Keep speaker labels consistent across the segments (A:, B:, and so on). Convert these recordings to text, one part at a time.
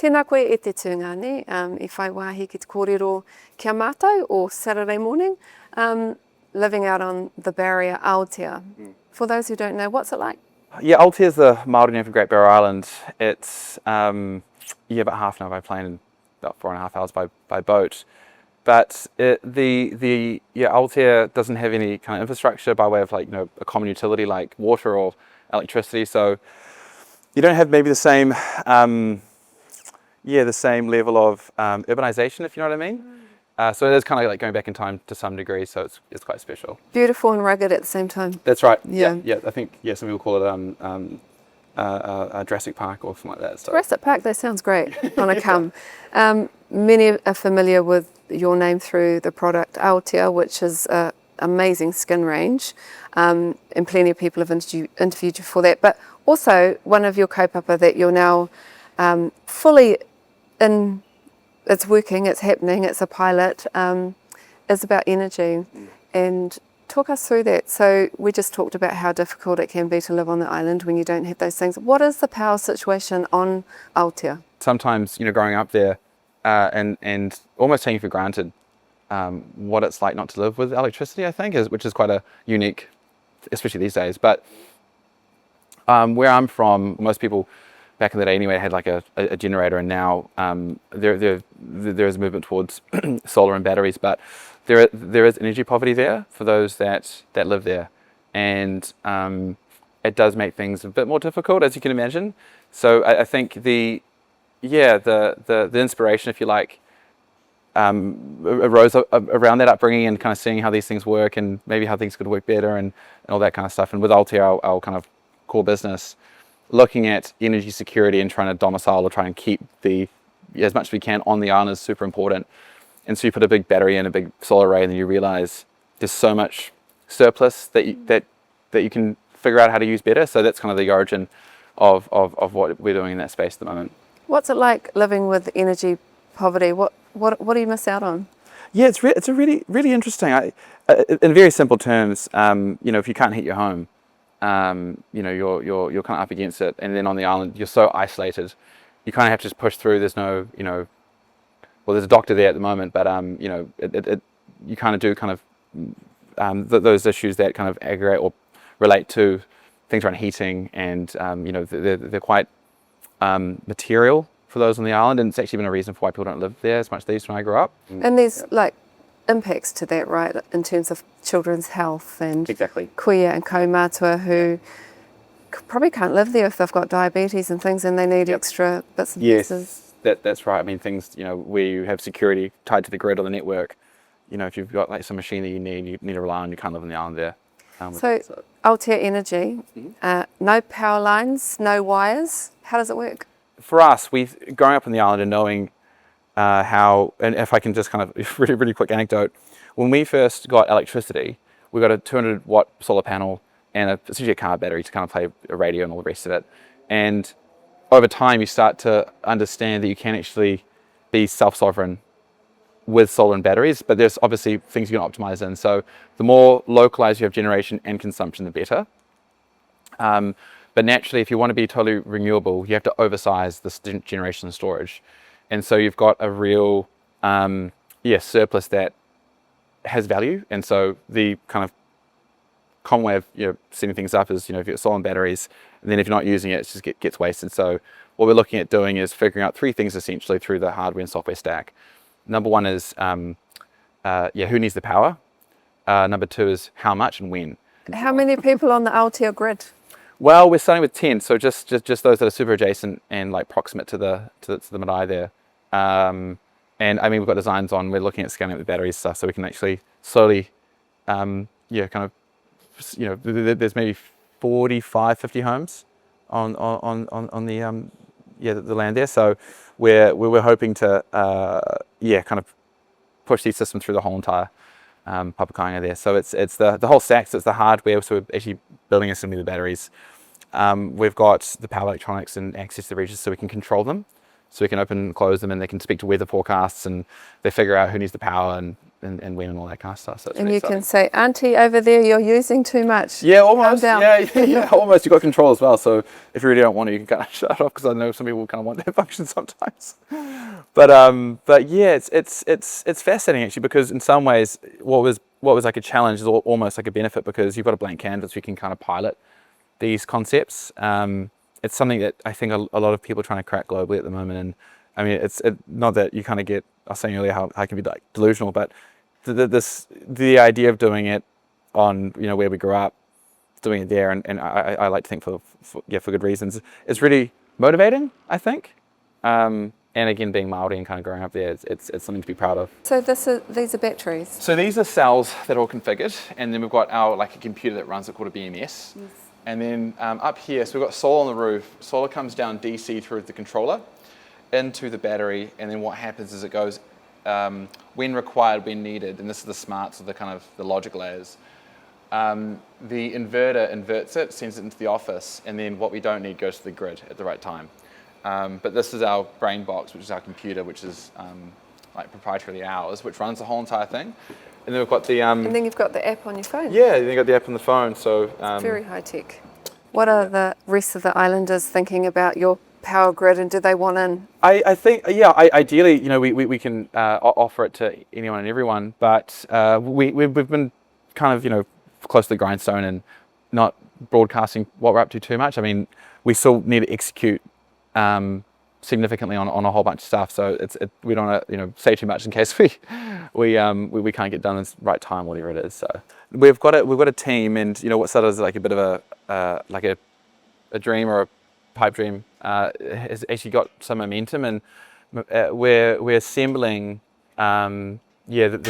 A: Tēnā koe e te tūnga, ne? I whai wāhi ki te kōrero kia mātou or Saturday morning, living out on the barrier Aotea. For those who don't know, what's it like?
B: Yeah, Aotea is the Māori name for Great Barrier Island. It's about half an hour by plane and about 4.5 hours by boat. But Aotea doesn't have any kind of infrastructure by way of like, a common utility like water or electricity. So you don't have maybe the same, the same level of urbanization, if you know what I mean. So it is kind of like going back in time to some degree. So it's quite special.
A: Beautiful and rugged at the same time.
B: That's right.
A: Yeah.
B: I think some people call it Jurassic Park or something like that. So.
A: Jurassic Park, that sounds great on a come. Many are familiar with your name through the product Aotea, which is an amazing skin range, and plenty of people have interviewed you for that. But also one of your kaupapa that you're now fully in, it's working, it's happening, it's a pilot, is about energy. And talk us through that. So we just talked about how difficult it can be to live on the island when you don't have those things. What is the power situation on Aotea?
B: Sometimes, growing up there and almost taking for granted what it's like not to live with electricity, I think, which is quite a unique, especially these days. But where I'm from, most people back in the day anyway had like a generator, and now there is a movement towards solar and batteries, but there is energy poverty there for those that live there, and it does make things a bit more difficult, as you can imagine. So I think the inspiration, if you like, arose around that upbringing and kind of seeing how these things work and maybe how things could work better and all that kind of stuff. And with Aotea, our kind of core business, looking at energy security and trying to domicile or try and keep as much as we can on the island is super important. And so you put a big battery in, a big solar array, and then you realize there's so much surplus that you can figure out how to use better. So that's kind of the origin of what we're doing in that space at the moment. What's
A: it like living with energy poverty? What do you miss out on?
B: Yeah, it's a really, really interesting. In very simple terms, if you can't heat your home, you're kind of up against it. And then on the island, you're so isolated, you kind of have to just push through. There's no, well, there's a doctor there at the moment, but you kind of do those issues that kind of aggregate or relate to things around heating, and they're quite material for those on the island, and it's actually been a reason for why people don't live there as much as they used when I grew up.
A: And there's impacts to that, right, in terms of children's health and
B: exactly
A: kuia and kaumātua who probably can't live there if they've got diabetes and things, and they need extra bits and pieces.
B: That's right. I mean, things, where you have security tied to the grid or the network, if you've got some machine that you need to rely on, you can't live on the island there.
A: So Aotea Energy, no power lines, no wires. How does it work?
B: For us, growing up on the island and knowing how, and if I can just kind of really, really quick anecdote, when we first got electricity, we got a 200 watt solar panel and essentially a car battery to kind of play a radio and all the rest of it. And over time, you start to understand that you can actually be self-sovereign with solar and batteries, but there's obviously things you can optimize in. So the more localized you have generation and consumption, the better. But naturally, if you want to be totally renewable, you have to oversize the generation and storage. And so you've got a real surplus that has value. And so the kind of common way of setting things up is, if you've got solar and batteries, and then if you're not using it, it just gets wasted. So what we're looking at doing is figuring out three things essentially through the hardware and software stack. Number one is who needs the power? Number two is how much and when.
A: How many people on the Aotea grid?
B: Well, we're starting with 10, so just those that are super adjacent and proximate to the marae there. And I mean, we've got designs on. We're looking at scaling up the batteries stuff, so we can actually slowly, there's maybe 45, 50 homes on the land there. So we're hoping to kind of push these systems through the whole entire Papakāinga there. So it's the whole stack. So it's the hardware. So we're actually building assembly of the batteries. We've got the power electronics and access to the registers so we can control them. so we can open and close them, and they can speak to weather forecasts, and they figure out who needs the power and when and all that kind of stuff. So it's
A: And
B: really
A: you
B: exciting.
A: can say, Auntie, over there, you're using too much.
B: Yeah,
A: Calm
B: almost.
A: down.
B: Yeah, almost. You've got control as well. So if you really don't want to, you can kind of shut it off, because I know some people kind of want that function sometimes. But yeah, it's fascinating actually, because in some ways, what was like a challenge is almost like a benefit, because you've got a blank canvas. You can kind of pilot these concepts. It's something that I think a lot of people are trying to crack globally at the moment. And I mean, it's not that you kind of get, I was saying earlier how I can be like delusional, but the idea of doing it on, you know, where we grew up, doing it there, and I like to think for good reasons, it's really motivating, I think. And again, being Māori and kind of growing up there, it's something to be proud of.
A: So these are batteries.
B: So these are cells that are all configured, and then we've got our like a computer that runs it called a BMS. Yes. And then up here, so we've got solar on the roof. Solar comes down DC through the controller into the battery, and then what happens is it goes when required, when needed, and this is the smarts of the kind of the logic layers. The inverter inverts it, sends it into the office, and then what we don't need goes to the grid at the right time. But this is our brain box, which is our computer, which is like proprietarily ours, which runs the whole entire thing. And then we've got the
A: And then you've got the app on your phone.
B: yeah, then you've got the app on the phone. So
A: Very high tech. What are the rest of the islanders thinking about your power grid, and do they want in?
B: I think, yeah, ideally, you know, we can offer it to anyone and everyone, but we've been kind of, you know, close to the grindstone and not broadcasting what we're up to too much. I mean, we still need to execute significantly on a whole bunch of stuff, so we don't want to, you know, say too much in case we can't get done in the right time, whatever it is. So we've got a team, and you know what started as like a bit of a dream or a pipe dream has actually got some momentum, and we're assembling the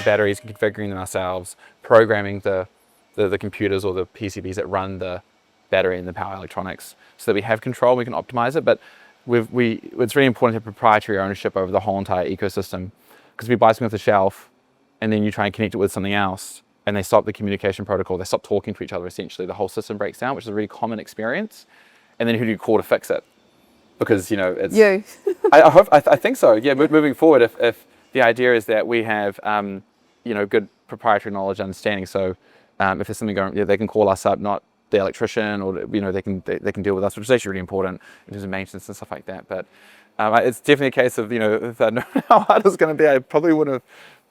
B: batteries, configuring them ourselves, programming the computers or the PCBs that run the battery and the power electronics, so that we have control, we can optimize it. But it's really important to have proprietary ownership over the whole entire ecosystem, because if you buy something off the shelf and then you try and connect it with something else and they stop the communication protocol, they stop talking to each other, essentially the whole system breaks down, which is a really common experience. And then who do you call to fix it? Because, you know, it's
A: You.
B: I think so. Yeah, moving forward, if the idea is that we have you know, good proprietary knowledge, understanding, so if there's something going, they can call us up, not the electrician, or you know, they can deal with us, which is actually really important in terms of maintenance and stuff like that. But it's definitely a case of, you know, if I'd known how hard it's going to be, I probably wouldn't have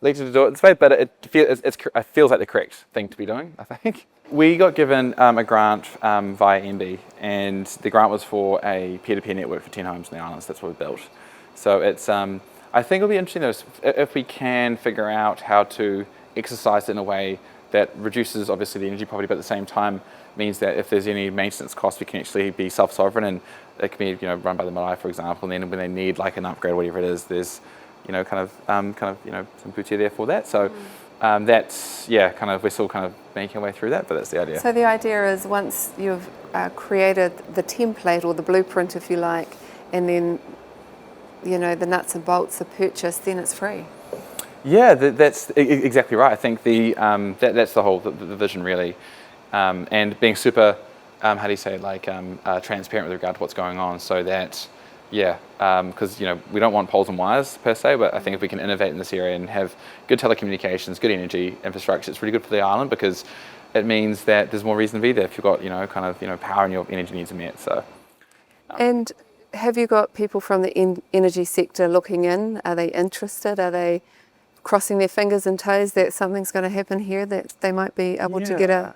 B: elected to do it this way. But it feels like the correct thing to be doing, I think. We got given a grant via MB, and the grant was for a peer-to-peer network for 10 homes in the islands. That's what we built. So it's I think it'll be interesting though, if we can figure out how to exercise it in a way that reduces obviously the energy poverty, but at the same time means that if there's any maintenance costs, we can actually be self-sovereign, and it can be, you know, run by the marae, for example. And then when they need like an upgrade or whatever it is, there's, you know, kind of you know, some booty there for that. So that's, yeah, kind of, we're still kind of making our way through that, but that's the idea.
A: So the idea is, once you've created the template or the blueprint, if you like, and then, you know, the nuts and bolts are purchased, then it's free.
B: Yeah, that's exactly right. I think that's the whole the vision, really, and being super, how do you say it, like transparent with regard to what's going on, so that, yeah, because you know, we don't want poles and wires per se, but I think if we can innovate in this area and have good telecommunications, good energy infrastructure, it's really good for the island, because it means that there's more reason to be there if you've got, you know, kind of, you know, power and your energy needs are met. So.
A: And have you got people from the energy sector looking in? Are they interested? Are they crossing their fingers and toes that something's going to happen here, that they might be able to get a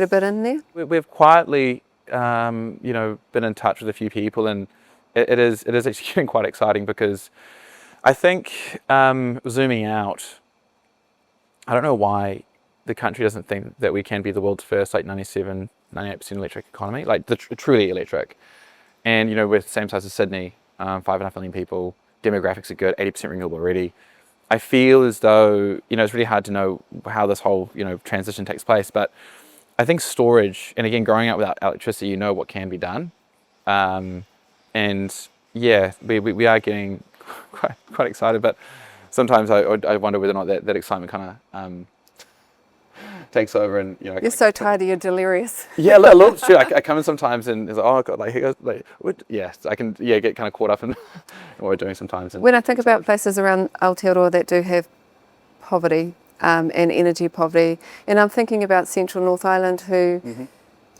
A: bit in there?
B: We've quietly, you know, been in touch with a few people, and it is actually getting quite exciting, because I think zooming out, I don't know why the country doesn't think that we can be the world's first like 98% electric economy, like the truly electric. And you know, we're the same size as Sydney, 5.5 million people, demographics are good, 80% renewable already. I feel as though, you know, it's really hard to know how this whole, you know, transition takes place, but I think storage, and again, growing up without electricity, you know what can be done. And yeah, we are getting quite excited, but sometimes I wonder whether or not that excitement kind of takes over, and you know.
A: You're so tired, you're delirious.
B: Yeah, a little. Shoot, I come in sometimes and it's like, oh god, like here goes, like, I can get kind of caught up in what we're doing sometimes. And
A: When I think about places around Aotearoa that do have poverty and energy poverty, and I'm thinking about Central North Island who,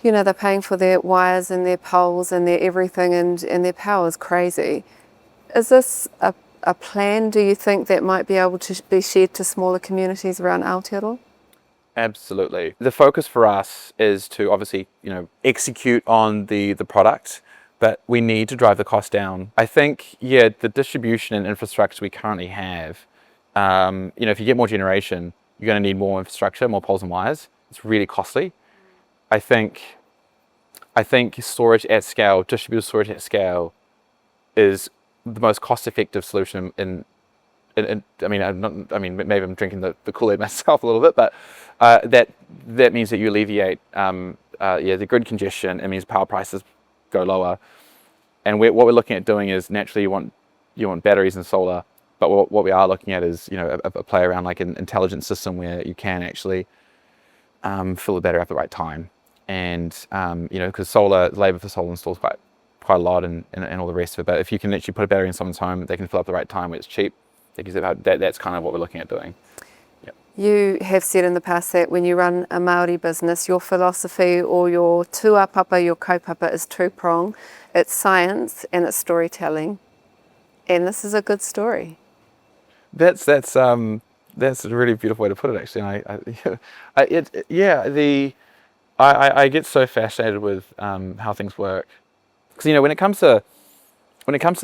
A: you know, they're paying for their wires and their poles and their everything, and their power is crazy. Is this a plan, do you think, that might be able to be shared to smaller communities around Aotearoa?
B: Absolutely. The focus for us is to obviously, you know, execute on the product, but we need to drive the cost down. I think, yeah, the distribution and infrastructure we currently have, you know, if you get more generation, you're going to need more infrastructure, more poles and wires. It's really costly. I think storage at scale, distributed storage at scale, is the most cost-effective solution I mean, maybe I'm drinking the Kool-Aid myself a little bit, but that means that you alleviate the grid congestion. It means power prices go lower, and what we're looking at doing is naturally you want batteries and solar, but what we are looking at is, you know, a play around like an intelligent system where you can actually fill the battery up at the right time, and you know, because labor for solar installs quite a lot and all the rest of it. But if you can actually put a battery in someone's home, they can fill up at the right time where it's cheap. That's kind of what we're looking at doing. Yep.
A: You have said in the past that when you run a Māori business, your philosophy or your tuapapa, your kaupapa is two-prong. It's science and it's storytelling. And this is a good story.
B: That's a really beautiful way to put it, actually. I get so fascinated with how things work, because, you know, when it comes to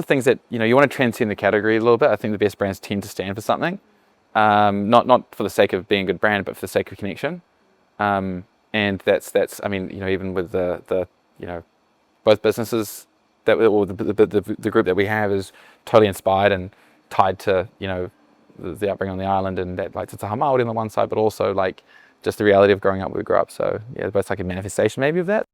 B: things that, you know, you want to transcend the category a little bit. I think the best brands tend to stand for something, not for the sake of being a good brand, but for the sake of connection. And that's I mean, you know, even with the you know, both businesses or the group that we have is totally inspired and tied to, you know, the upbringing on the island, and that, like, it's a Māori on the one side, but also like just the reality of growing up where we grew up. So yeah, both like a manifestation maybe of that.